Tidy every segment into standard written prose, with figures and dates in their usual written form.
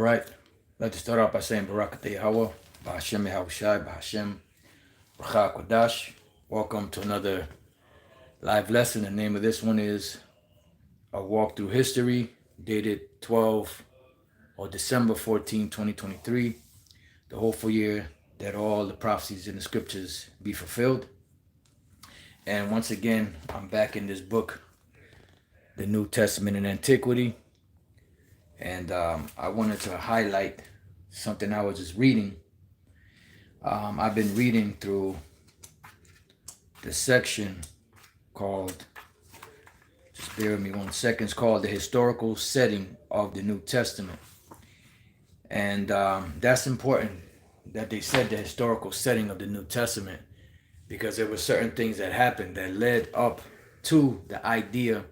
All right. I'd like to start off by saying Barak Yahweh, Bahashem Yahushai, Bahashem Rachak Kodash. Welcome to another live lesson. The name of this one is A Walk Through History, dated December 14, 2023. The hopeful year that all the prophecies in the scriptures be fulfilled. And once again, I'm back in this book, the New Testament in Antiquity. And I wanted to highlight something I was just reading. I've been reading through the section called, just bear with me 1 second, it's called The Historical Setting of the New Testament. And that's important that they said the historical setting of the New Testament, because there were certain things that happened that led up to the idea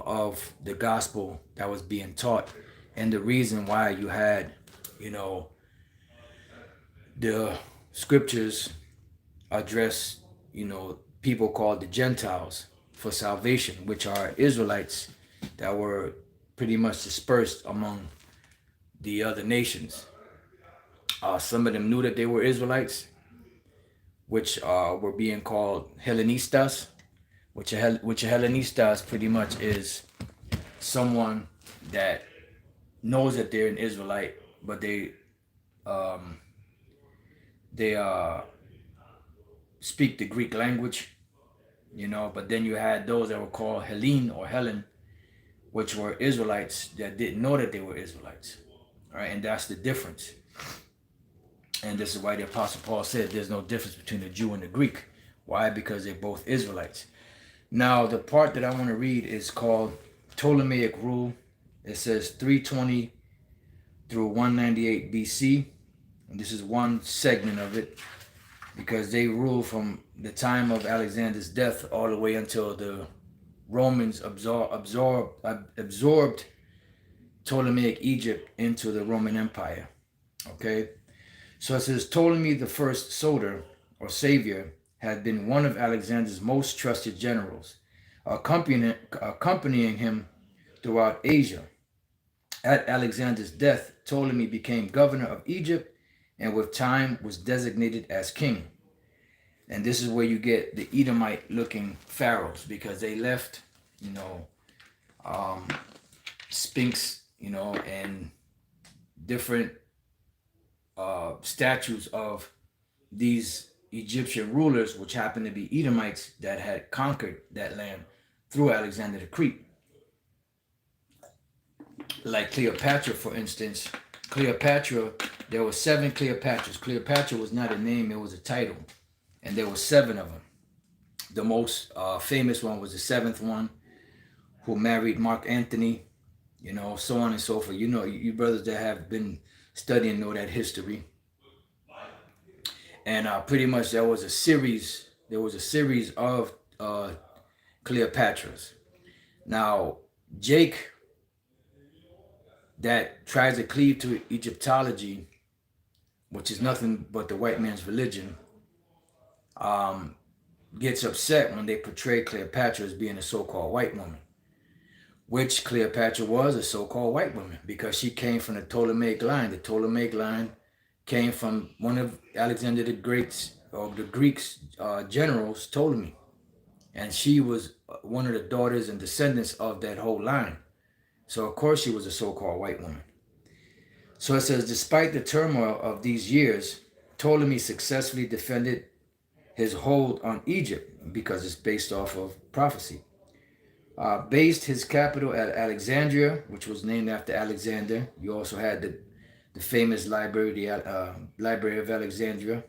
of the gospel that was being taught, and the reason why you had, the scriptures address, people called the Gentiles for salvation, which are Israelites that were pretty much dispersed among the other nations. Some of them knew that they were Israelites, which were being called Hellenistas, which a Hellenistas pretty much is someone that knows that they're an Israelite, but they speak the Greek language, but then you had those that were called Hellene or Helen, which were Israelites that didn't know that they were Israelites. All right, and that's the difference. And this is why the Apostle Paul said there's no difference between the Jew and the Greek. Why? Because they're both Israelites. Now, the part that I want to read is called Ptolemaic Rule. It says 320 through 198 BC. And this is one segment of it, because they ruled from the time of Alexander's death all the way until the Romans absorbed Ptolemaic Egypt into the Roman Empire. Okay? So it says Ptolemy the first Soter, or Savior, had been one of Alexander's most trusted generals, accompanying him throughout Asia. At Alexander's death, Ptolemy became governor of Egypt, and with time was designated as king. And this is where you get the Edomite-looking pharaohs, because they left, sphinx, and different statues of these Egyptian rulers, which happened to be Edomites that had conquered that land through Alexander the Great. Like Cleopatra, for instance. Cleopatra, there were 7 Cleopatras. Cleopatra was not a name, it was a title. And there were 7 of them. The most famous one was the 7th one, who married Mark Antony, so on and so forth. You brothers that have been studying know that history. And pretty much there was a series of Cleopatras. Now, Jake, that tries to cleave to Egyptology, which is nothing but the white man's religion, gets upset when they portray Cleopatra as being a so-called white woman, which Cleopatra was a so-called white woman, because she came from the Ptolemaic line. The Ptolemaic line came from one of Alexander the Great's, or the Greeks' generals, Ptolemy. And she was one of the daughters and descendants of that whole line. So, of course, she was a so-called white woman. So it says, despite the turmoil of these years, Ptolemy successfully defended his hold on Egypt, because it's based off of prophecy. Based his capital at Alexandria, which was named after Alexander. You also had the famous library, the Library of Alexandria,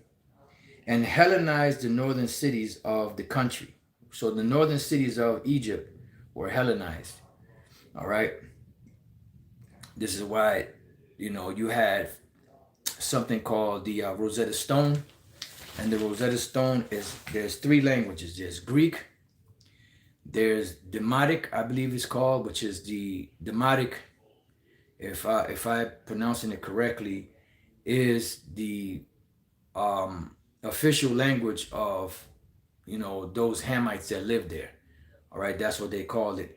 and Hellenized the northern cities of the country. So the northern cities of Egypt were Hellenized. All right. This is why, you had something called the Rosetta Stone. And the Rosetta Stone there's 3 languages. There's Greek, there's Demotic, I believe it's called, which is the Demotic, if I pronouncing it correctly, is the official language of those Hamites that lived there. All right, that's what they called it.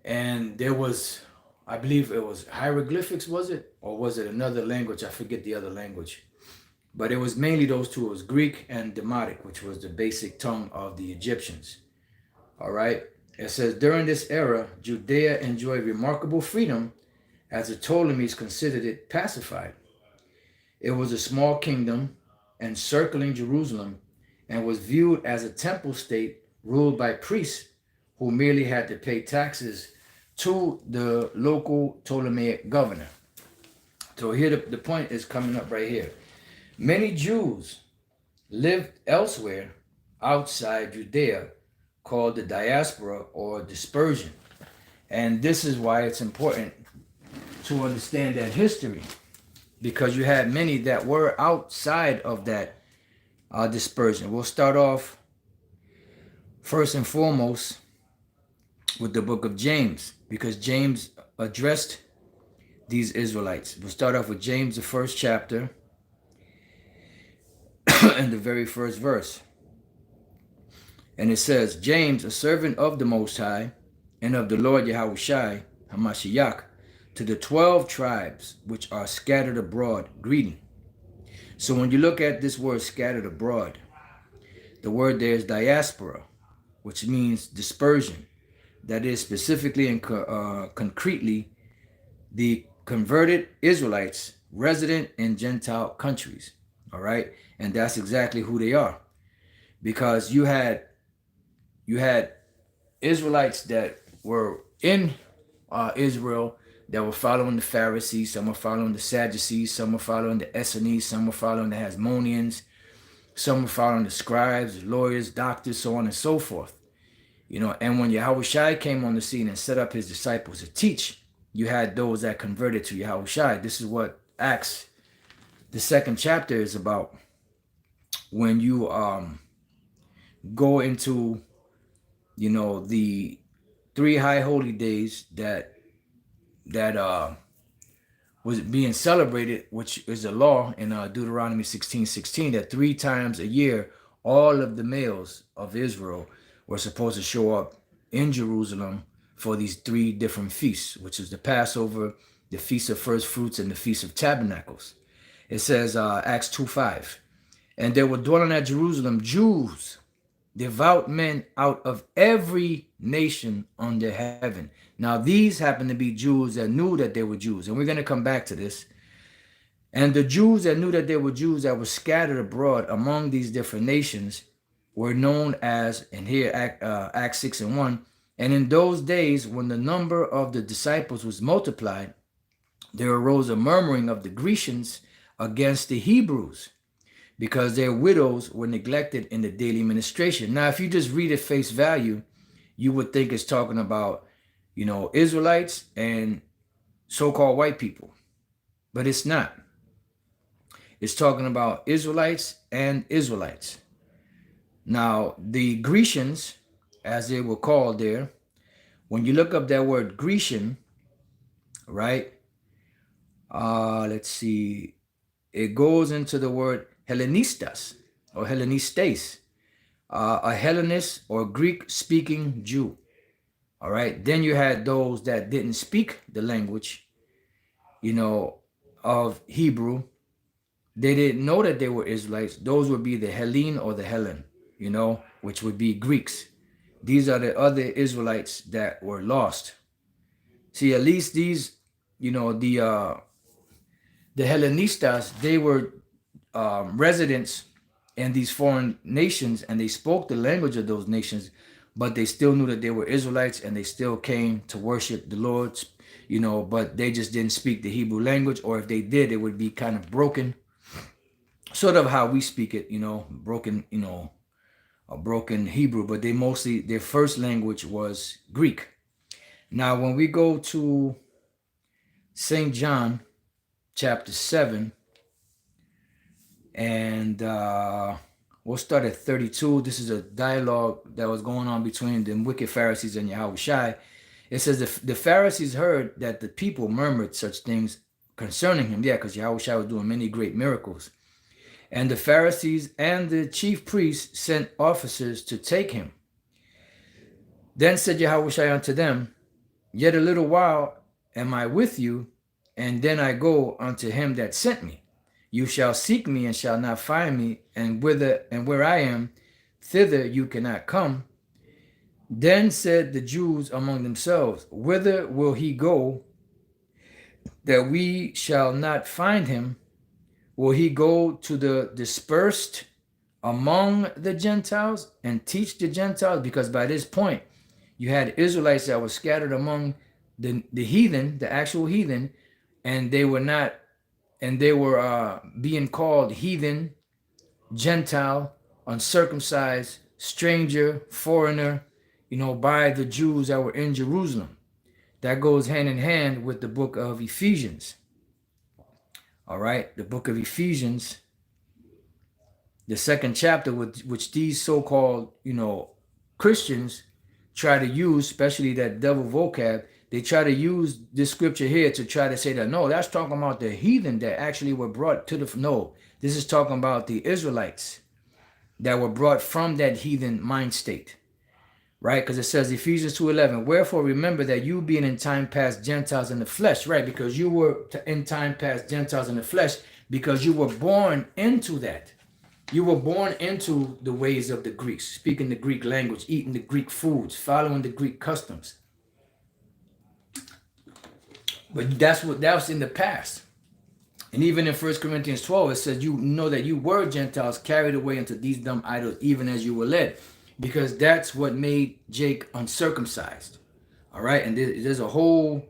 And there was I believe it was hieroglyphics, was it? Or was it another language? I forget the other language. But it was mainly those two. It was Greek and Demotic, which was the basic tongue of the Egyptians. All right. It says, during this era, Judea enjoyed remarkable freedom as the Ptolemies considered it pacified. It was a small kingdom encircling Jerusalem and was viewed as a temple state ruled by priests who merely had to pay taxes to the local Ptolemaic governor. So here the point is coming up right here. Many Jews lived elsewhere outside Judea called the diaspora or dispersion. And this is why it's important to understand that history, because you had many that were outside of that dispersion. We'll start off first and foremost with the book of James, because James addressed these Israelites. We'll start off with James, the first chapter, and the very first verse. And it says, James, a servant of the Most High and of the Lord Yahushai, Hamashiach, to the 12 tribes which are scattered abroad, greeting. So when you look at this word scattered abroad, the word there is diaspora, which means dispersion. That is specifically and concretely the converted Israelites resident in Gentile countries. All right. And that's exactly who they are. Because you had Israelites that were in Israel that were following the Pharisees, some were following the Sadducees, some were following the Essenes, some were following the Hasmoneans, some were following the scribes, lawyers, doctors, so on and so forth. You know, and when Yahushai came on the scene and set up his disciples to teach, you had those that converted to Yahushai. This is what Acts, the 2nd chapter, is about. When you go into, you know, the 3 high holy days that was being celebrated, which is a law in Deuteronomy 16:16, that 3 times a year all of the males of Israel were supposed to show up in Jerusalem for these 3 different feasts, which is the Passover, the Feast of First Fruits, and the Feast of Tabernacles. It says, Acts 2:5, and there were dwelling at Jerusalem Jews, devout men out of every nation under heaven. Now these happen to be Jews that knew that they were Jews, and we're going to come back to this. And the Jews that knew that they were Jews that were scattered abroad among these different nations were known as, and here Acts 6:1, and in those days when the number of the disciples was multiplied, there arose a murmuring of the Grecians against the Hebrews, because their widows were neglected in the daily ministration. Now, if you just read at face value, you would think it's talking about, you know, Israelites and so-called white people, but it's not. It's talking about Israelites and Israelites. Now, the Grecians, as they were called there, when you look up that word Grecian, right? Let's see. It goes into the word Hellenistas or Hellenistes, a Hellenist or Greek-speaking Jew. All right. Then you had those that didn't speak the language, you know, of Hebrew. They didn't know that they were Israelites. Those would be the Hellene or the Hellen, you know, which would be Greeks. These are the other Israelites that were lost. See, at least these, you know, the Hellenistas, they were residents in these foreign nations, and they spoke the language of those nations, but they still knew that they were Israelites, and they still came to worship the Lord, you know, but they just didn't speak the Hebrew language, or if they did, it would be kind of broken, sort of how we speak it, you know, broken, you know, a broken Hebrew, but they mostly, their first language was Greek. Now, when we go to St. John chapter 7, and we'll start at 32. This is a dialogue that was going on between the wicked Pharisees and Yahushai. It says the Pharisees heard that the people murmured such things concerning him. Yeah, because Yahushua was doing many great miracles. And the Pharisees and the chief priests sent officers to take him. Then said Yahushua unto them, yet a little while, am I with you, and then I go unto him that sent me. You shall seek me and shall not find me, and where I am, thither you cannot come. Then said the Jews among themselves, whither will he go that we shall not find him? Will he go to the dispersed among the Gentiles and teach the Gentiles? Because by this point, you had Israelites that were scattered among the heathen, the actual heathen, and they were not, and they were being called heathen, Gentile, uncircumcised, stranger, foreigner, by the Jews that were in Jerusalem. That goes hand in hand with the book of Ephesians. All right, the book of Ephesians, the second chapter, which these so-called, Christians try to use, especially that devil vocab, they try to use this scripture here to try to say that, no, that's talking about the heathen that actually were brought to no, this is talking about the Israelites that were brought from that heathen mind state, right? Because it says Ephesians 2:11, wherefore remember that you being in time past Gentiles in the flesh, right? Because you were in time past Gentiles in the flesh, because you were born into that. You were born into the ways of the Greeks, speaking the Greek language, eating the Greek foods, following the Greek customs. But that was in the past. And even in 1 Corinthians 12, it says, you know that you were Gentiles carried away into these dumb idols, even as you were led. Because that's what made Jake uncircumcised. All right. And there's a whole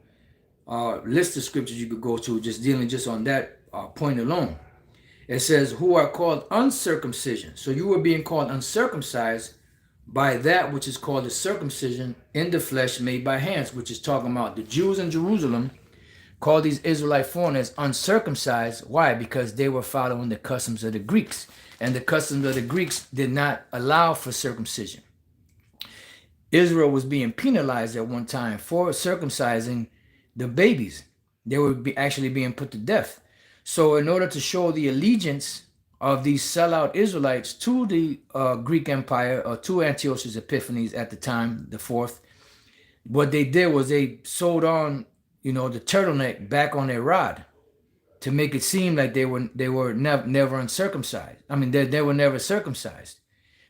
list of scriptures you could go to just dealing just on that point alone. It says, who are called uncircumcision. So you were being called uncircumcised by that which is called the circumcision in the flesh made by hands, which is talking about the Jews in Jerusalem called these Israelite foreigners uncircumcised. Why? Because they were following the customs of the Greeks. And the customs of the Greeks did not allow for circumcision. Israel was being penalized at one time for circumcising the babies. They were actually being put to death. So in order to show the allegiance of these sellout Israelites to the Greek Empire, or to Antiochus Epiphanes at the time, the fourth, what they did was they sewed on, the turtleneck back on their rod to make it seem like they were never uncircumcised. I mean, they were never circumcised,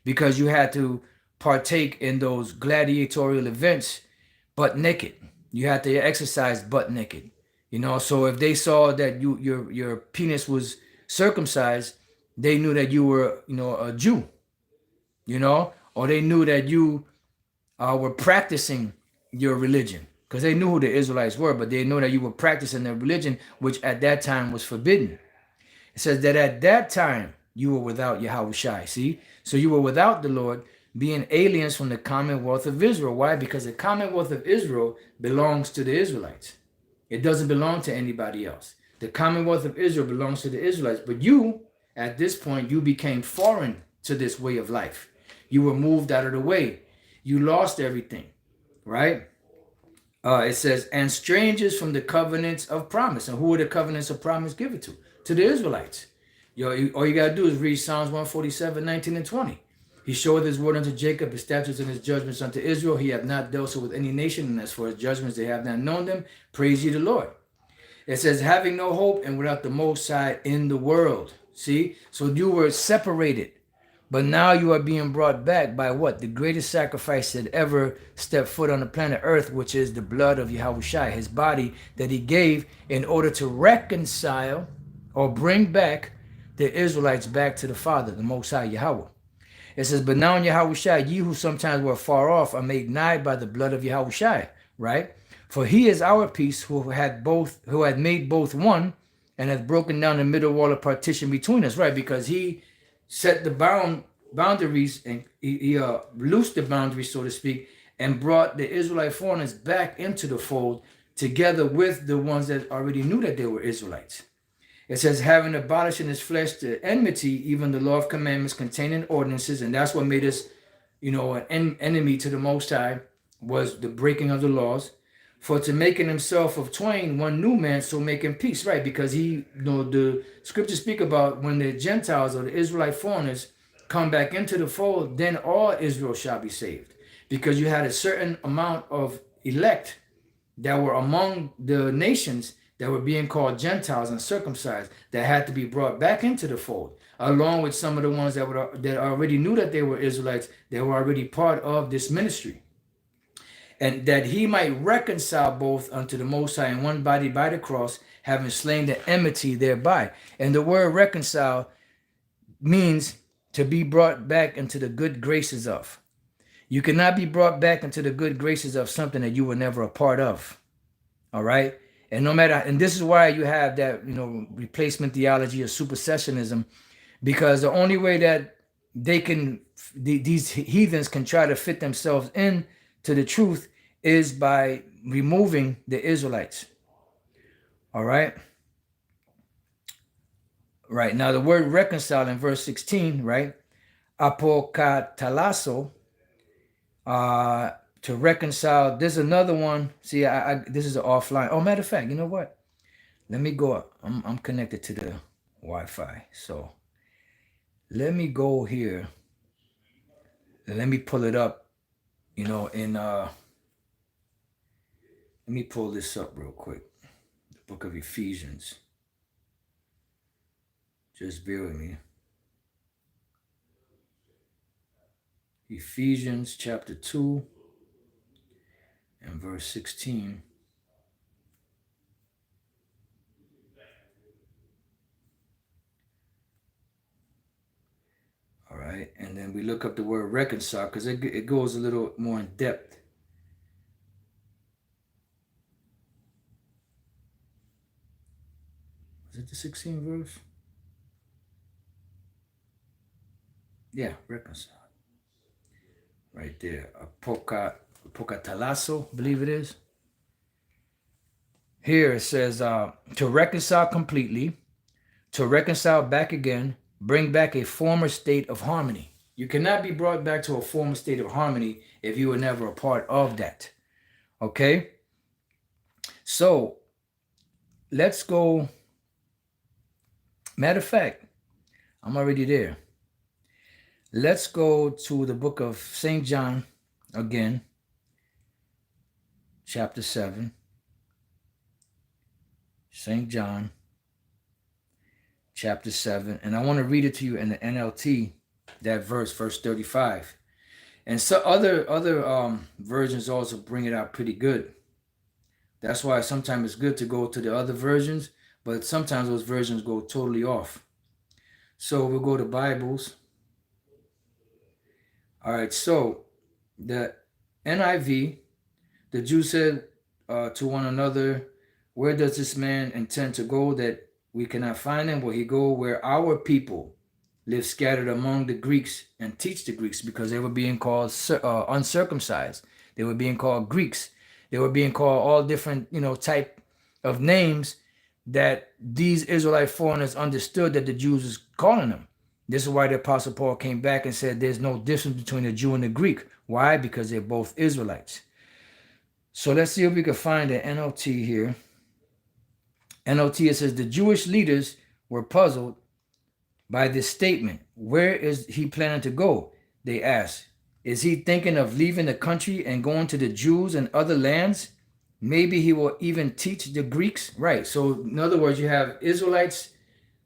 because you had to partake in those gladiatorial events butt naked. You had to exercise butt naked. So if they saw that your penis was circumcised, they knew that you were, a Jew, or they knew that you were practicing your religion, because they knew who the Israelites were, but they know that you were practicing their religion, which at that time was forbidden. It says that at that time you were without Yahushai. See, so you were without the Lord, being aliens from the commonwealth of Israel. Why? Because the commonwealth of Israel belongs to the Israelites. It doesn't belong to anybody else. The commonwealth of Israel belongs to the Israelites. But you, at this point, you became foreign to this way of life. You were moved out of the way. You lost everything, right? It says, and strangers from the covenants of promise. And who are the covenants of promise given to? To the Israelites. All you got to do is read Psalms 147, 19 and 20. He showed his word unto Jacob, his statutes and his judgments unto Israel. He hath not dealt so with any nation, and as for his judgments, they have not known them. Praise ye the Lord. It says, having no hope and without the Most High in the world. See? So you were separated. But now you are being brought back by what? The greatest sacrifice that ever stepped foot on the planet Earth, which is the blood of Yahushua, his body that he gave in order to reconcile or bring back the Israelites back to the Father, the Most High Yahweh. It says, but now in Yahushua, ye who sometimes were far off are made nigh by the blood of Yahushua, right? For he is our peace, who had made both one, and hath broken down the middle wall of partition between us, right? Because he set the boundaries, and he loosed the boundaries, so to speak, and brought the Israelite foreigners back into the fold together with the ones that already knew that they were Israelites. It says, having abolished in his flesh the enmity, even the law of commandments containing ordinances, and that's what made us, an enemy to the Most High, was the breaking of the laws. For to making himself of twain one new man, so making peace, right? Because the scriptures speak about when the Gentiles or the Israelite foreigners come back into the fold, then all Israel shall be saved. Because you had a certain amount of elect that were among the nations that were being called Gentiles and circumcised that had to be brought back into the fold, along with some of the ones that already knew that they were Israelites, that were already part of this ministry. And that he might reconcile both unto the Most High in one body by the cross, having slain the enmity thereby. And the word reconcile means to be brought back into the good graces of. You cannot be brought back into the good graces of something that you were never a part of. All right. And no matter, and this is why you have that, replacement theology or supersessionism, because the only way that these heathens can try to fit themselves in to the truth is by removing the Israelites. All right. Right. Now the word reconcile in verse 16, right? Apokatalasso, to reconcile. There's another one. See, this is an offline. Oh, matter of fact, you know what? Let me go. I'm connected to the Wi-Fi. So let me go here. Let me pull it up, let me pull this up real quick. The book of Ephesians. Just bear with me. Ephesians chapter 2 and verse 16. All right, and then we look up the word reconcile because it goes a little more in depth. Is it the 16th verse? Yeah, reconcile. Right there. Apokatalasso, believe it is. Here it says to reconcile completely, to reconcile back again, bring back a former state of harmony. You cannot be brought back to a former state of harmony if you were never a part of that. Okay? So let's go. Matter of fact, I'm already there. Let's go to the book of St. John again, chapter 7. St. John, chapter 7. And I want to read it to you in the NLT, that verse 35. And so other versions also bring it out pretty good. That's why sometimes it's good to go to the other versions, but sometimes those versions go totally off. So we'll go to Bibles. All right, so the NIV, the Jews said to one another, where does this man intend to go that we cannot find him? Will he go where our people live scattered among the Greeks and teach the Greeks? Because they were being called uncircumcised. They were being called Greeks. They were being called all different, type of names that these Israelite foreigners understood that the Jews was calling them. This is why the Apostle Paul came back and said there's no difference between the Jew and the Greek. Why? Because they're both Israelites. So let's see if we can find the NLT here. NLT, it says, the Jewish leaders were puzzled by this statement. Where is he planning to go? They asked. Is he thinking of leaving the country and going to the Jews and other lands? Maybe he will even teach the Greeks. Right. So in other words, you have Israelites,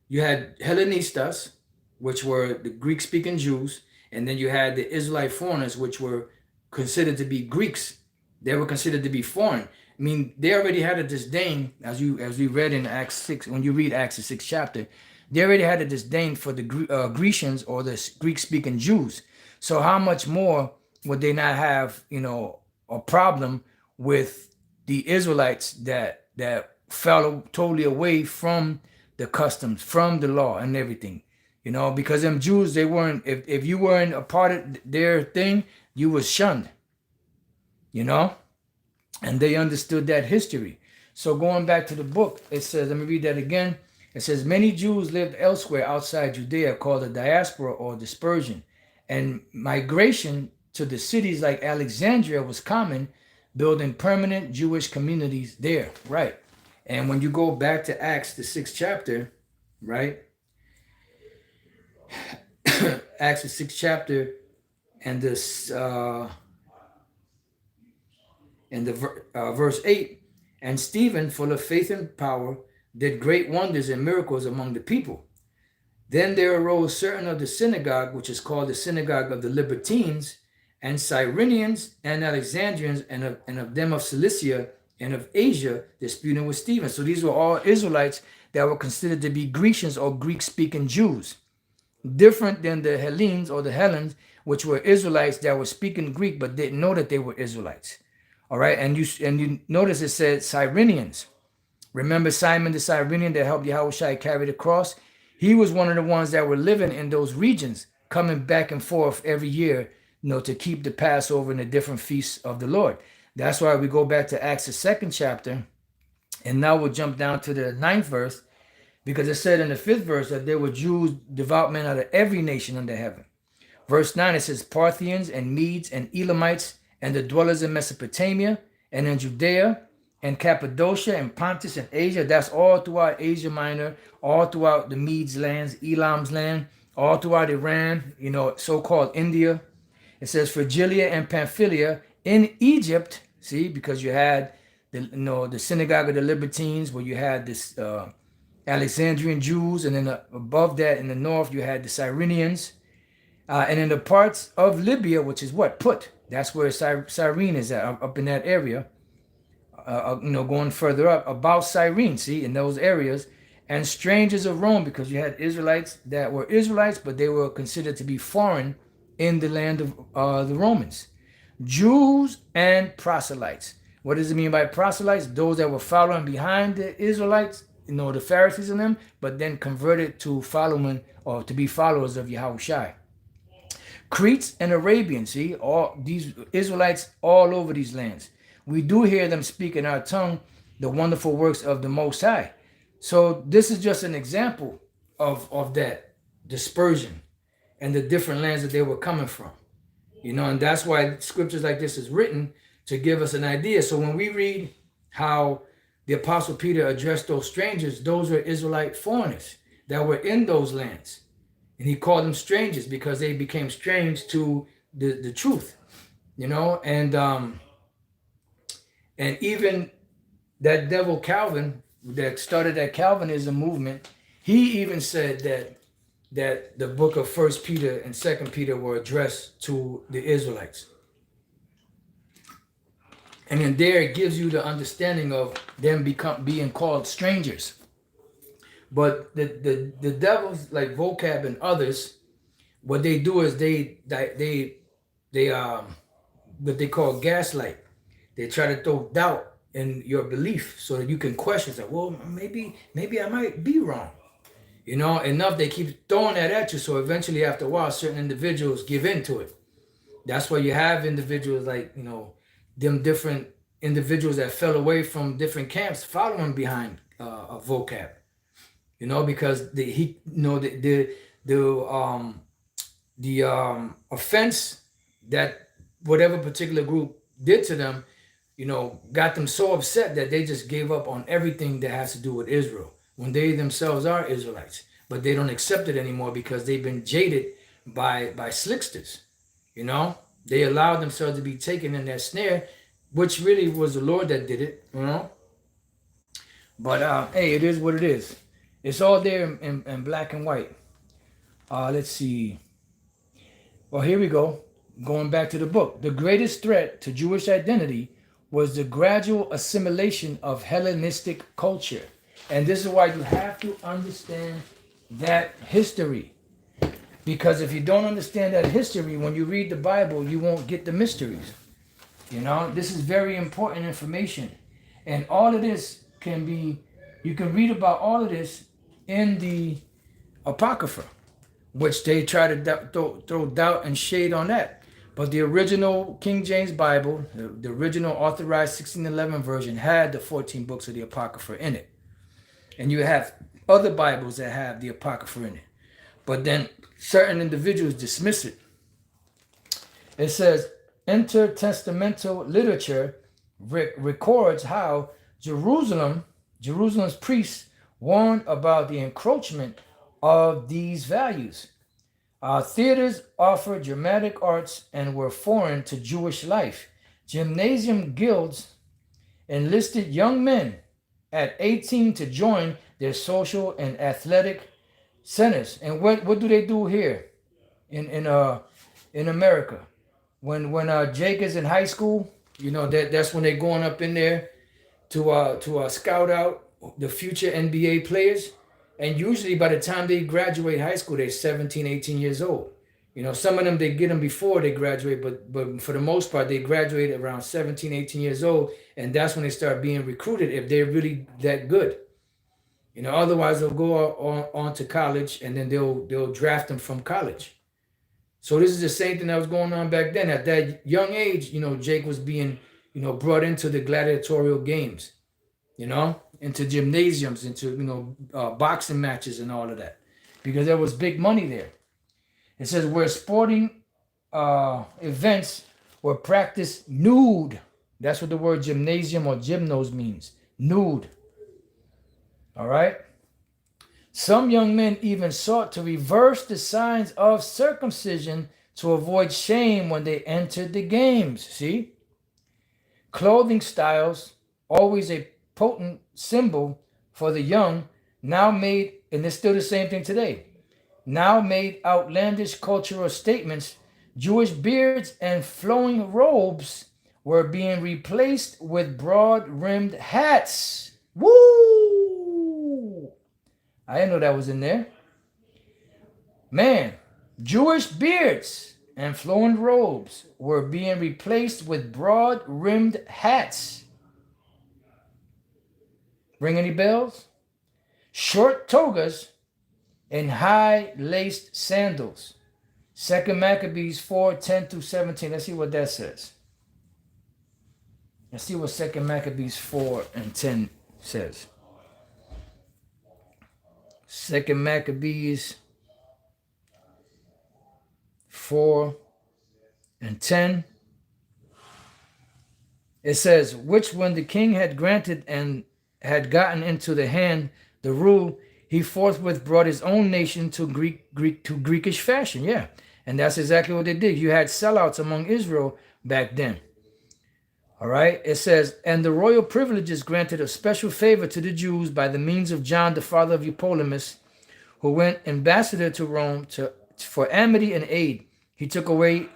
you had Hellenistas, which were the Greek-speaking Jews, and then you had the Israelite foreigners, which were considered to be Greeks. They were considered to be foreign. I mean, they already had a disdain, as we read in Acts 6, when you read Acts the 6th chapter, they already had a disdain for the Grecians or the Greek-speaking Jews. So how much more would they not have, a problem with the Israelites that fell totally away from the customs, from the law and everything? Because them Jews, they weren't, if you weren't a part of their thing, you was shunned, and they understood that history. So going back to the book, it says, let me read that again. It says, many Jews lived elsewhere outside Judea called the diaspora or dispersion, and migration to the cities like Alexandria was common, building permanent Jewish communities there, right? And when you go back to Acts, the 6th chapter, right? Acts the 6th chapter and this and the verse 8, And Stephen, full of faith and power, did great wonders and miracles among the people. Then there arose certain of the synagogue, which is called the synagogue of the Libertines, and Cyrenians and Alexandrians, and of them of Cilicia and of Asia, disputing with Stephen. So these were all Israelites that were considered to be Grecians or Greek-speaking Jews, different than the Hellenes or the Hellenes, which were Israelites that were speaking Greek but didn't know that they were Israelites. All right, and you notice it said Cyrenians. Remember Simon the Cyrenian that helped Yahushua carry the cross? He was one of the ones that were living in those regions, coming back and forth every year, to keep the Passover and the different feasts of the Lord. That's why we go back to Acts the 2nd chapter, and now we'll jump down to the 9th verse, because it said in the 5th verse that there were Jews, devout men out of every nation under heaven. Verse 9, it says Parthians and Medes and Elamites and the dwellers in Mesopotamia and in Judea and Cappadocia and Pontus and Asia. That's all throughout Asia Minor, all throughout the Medes lands, Elam's land, all throughout Iran, so-called India. It says Phrygia and Pamphylia in Egypt, see, because you had the synagogue of the Libertines, where you had this Alexandrian Jews, and then above that in the north you had the Cyrenians, and in the parts of Libya, which is what? Put. That's where Cyrene is at, up in that area. Going further up, about Cyrene, see, in those areas, and strangers of Rome, because you had Israelites that were Israelites, but they were considered to be foreign in the land of the Romans. Jews and proselytes. What does it mean by proselytes? Those that were following behind the Israelites, the Pharisees and them, but then converted to following or to be followers of Yahushua. Cretes and Arabians, see, all these Israelites all over these lands. We do hear them speak in our tongue the wonderful works of the Most High. So this is just an example of that dispersion and the different lands that they were coming from. And that's why scriptures like this is written, to give us an idea. So when we read how the Apostle Peter addressed those strangers, those were Israelite foreigners that were in those lands. And he called them strangers because they became strange to the truth, and even that devil Calvin that started that Calvinism movement, he even said that the book of 1 Peter and 2 Peter were addressed to the Israelites. And then there it gives you the understanding of them being called strangers. But the devils like Vocab and others, what they do is they what they call gaslight. They try to throw doubt in your belief so that you can question it. Well, maybe I might be wrong. Enough they keep throwing that at you. So eventually, after a while, certain individuals give into it. That's why you have individuals like, them different individuals that fell away from different camps following behind a Vocab. Because the offense that whatever particular group did to them, got them so upset that they just gave up on everything that has to do with Israel, when they themselves are Israelites, but they don't accept it anymore because they've been jaded by slicksters. They allowed themselves to be taken in that snare, which really was the Lord that did it. But hey, it is what it is. It's all there in black and white. Let's see. Well, here we go. Going back to the book. The greatest threat to Jewish identity was the gradual assimilation of Hellenistic culture. And this is why you have to understand that history. Because if you don't understand that history, when you read the Bible, you won't get the mysteries. This is very important information. And all of this you can read about all of this in the Apocrypha, which they try to throw doubt and shade on that. But the original King James Bible, the original authorized 1611 version, had the 14 books of the Apocrypha in it. And you have other Bibles that have the Apocrypha in it. But then certain individuals dismiss it. It says, intertestamental literature records how Jerusalem's priests warned about the encroachment of these values. Theaters offered dramatic arts and were foreign to Jewish life. Gymnasium guilds enlisted young men at 18 to join their social and athletic centers. And what do they do here in America? When Jake is in high school, that's when they're going up in there to scout out the future NBA players. And usually by the time they graduate high school, they're 17, 18 years old. Some of them, they get them before they graduate, but for the most part, they graduate around 17, 18 years old. And that's when they start being recruited if they're really that good. Otherwise they'll go on to college, and then they'll draft them from college. So this is the same thing that was going on back then. At that young age, Jake was being, brought into the gladiatorial games, into gymnasiums, into, boxing matches and all of that, because there was big money there. It says where sporting events were practiced nude. That's what the word gymnasium or gymnos means, nude. All right. Some young men even sought to reverse the signs of circumcision to avoid shame when they entered the games. See? Clothing styles, always a potent symbol for the young, now made, and it's still the same thing today, now made outlandish cultural statements. Jewish beards and flowing robes were being replaced with broad-rimmed hats. Woo! I didn't know that was in there. Man, Jewish beards and flowing robes were being replaced with broad-rimmed hats. Ring any bells? Short togas and high-laced sandals. 2 Maccabees 4:10-17. Let's see what that says. Let's see what 2 Maccabees 4:10 says. 2 Maccabees 4:10. It says, which when the king had granted and had gotten into the hand the rule, he forthwith brought his own nation to Greekish fashion. Yeah, and that's exactly what they did. You had sellouts among Israel back then. All right, it says, and the royal privileges granted a special favor to the Jews by the means of John, the father of Ptolemaic, who went ambassador to Rome for amity and aid. He took away,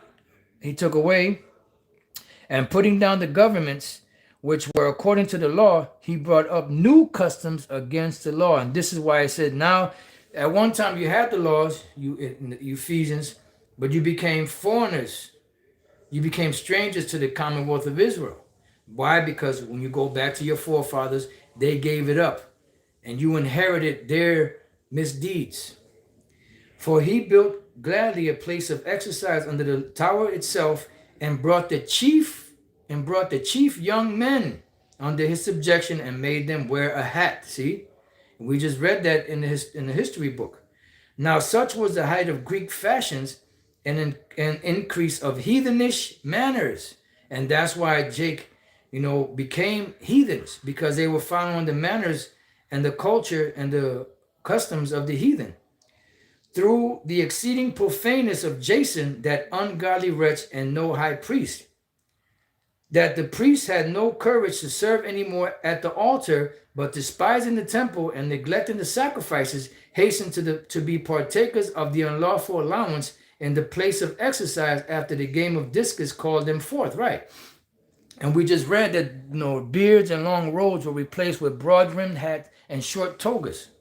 and putting down the governments which were according to the law, he brought up new customs against the law. And this is why I said, now, at one time you had the laws, you Ephesians, but you became foreigners. You became strangers to the Commonwealth of Israel. Why? Because when you go back to your forefathers, they gave it up, and you inherited their misdeeds. For he built gladly a place of exercise under the tower itself, and brought the chief young men under his subjection, and made them wear a hat. See, we just read that in the history book. Now such was the height of Greek fashions, and an increase of heathenish manners. And that's why Jake, became heathens, because they were following the manners and the culture and the customs of the heathen. Through the exceeding profaneness of Jason, that ungodly wretch, and no high priest, that the priests had no courage to serve anymore at the altar, but despising the temple and neglecting the sacrifices, hastened to be partakers of the unlawful allowance in the place of exercise after the game of discus called them forth. Right. And we just read that beards and long robes were replaced with broad-rimmed hats and short togas,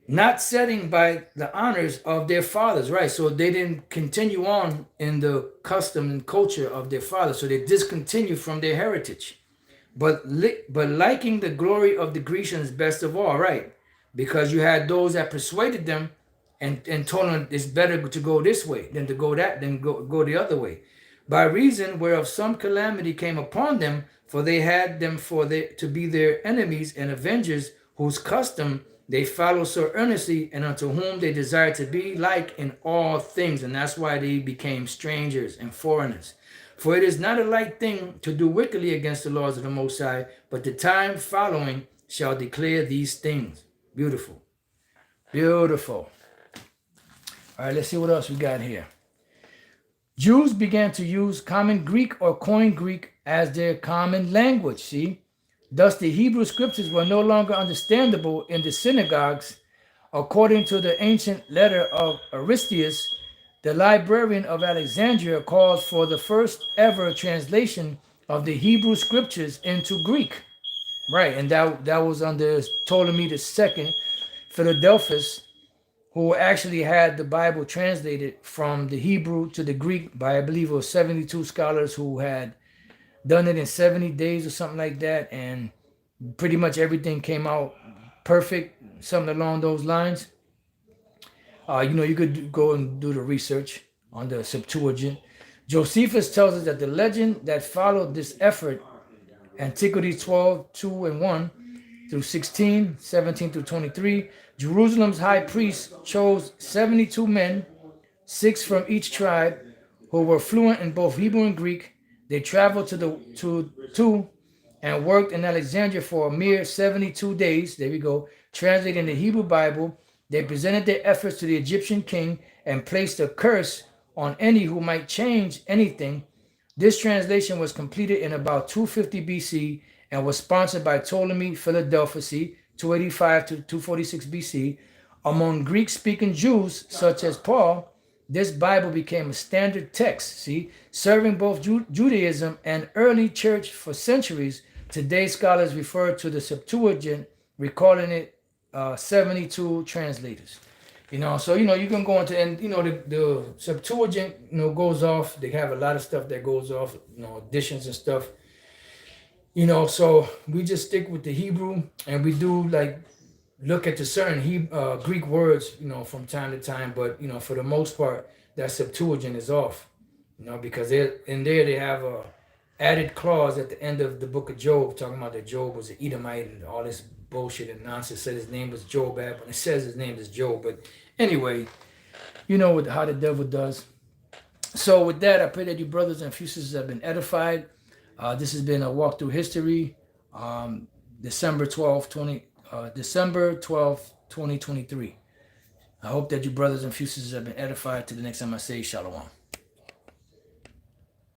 not setting by the honors of their fathers. Right. So they didn't continue on in the custom and culture of their fathers. So they discontinued from their heritage, but liking the glory of the Grecians best of all. Right. Because you had those that persuaded them and told them it's better to go this way than to go go the other way, by reason whereof some calamity came upon them, for they had them to be their enemies and avengers, whose custom they follow so earnestly, and unto whom they desire to be like in all things. And that's why they became strangers and foreigners. For it is not a light thing to do wickedly against the laws of the Most High, but the time following shall declare these things. Beautiful. Beautiful. All right, let's see what else we got here. Jews began to use common Greek or Koine Greek as their common language. See? Thus, the Hebrew scriptures were no longer understandable in the synagogues. According to the ancient letter of Aristeas, the librarian of Alexandria calls for the first ever translation of the Hebrew scriptures into Greek. Right, and that was under Ptolemy II, Philadelphus, who actually had the Bible translated from the Hebrew to the Greek by, I believe it was 72 scholars who had done it in 70 days or something like that, and pretty much everything came out perfect, something along those lines. You could go and do the research on the Septuagint. Josephus tells us that the legend that followed this effort, Antiquity 12, 2 and 1 through 16, 17 through 23, Jerusalem's high priest chose 72 men, 6 from each tribe, who were fluent in both Hebrew and Greek. They traveled to and worked in Alexandria for a mere 72 days. There we go. Translating the Hebrew Bible, they presented their efforts to the Egyptian king and placed a curse on any who might change anything. This translation was completed in about 250 BC and was sponsored by Ptolemy Philadelphus, 285 to 246 BC. Among Greek-speaking Jews, such as Paul, this Bible became a standard text, serving both Judaism and early church for centuries. Today, scholars refer to the Septuagint, recalling it 72 translators. So you can go into, and the Septuagint goes off. They have a lot of stuff that goes off, additions and stuff. So we just stick with the Hebrew, and we do look at the certain Greek words, from time to time. But for the most part, that Septuagint is off, because they have a added clause at the end of the book of Job, talking about that Job was an Edomite and all this bullshit and nonsense. Said his name was Jobab, and it says his name is Job. But anyway, how the devil does. So with that, I pray that you brothers and sisters have been edified. This has been a walk through history, December 12th, 2023. I hope that you brothers and sisters have been edified. To the next time I say shalom.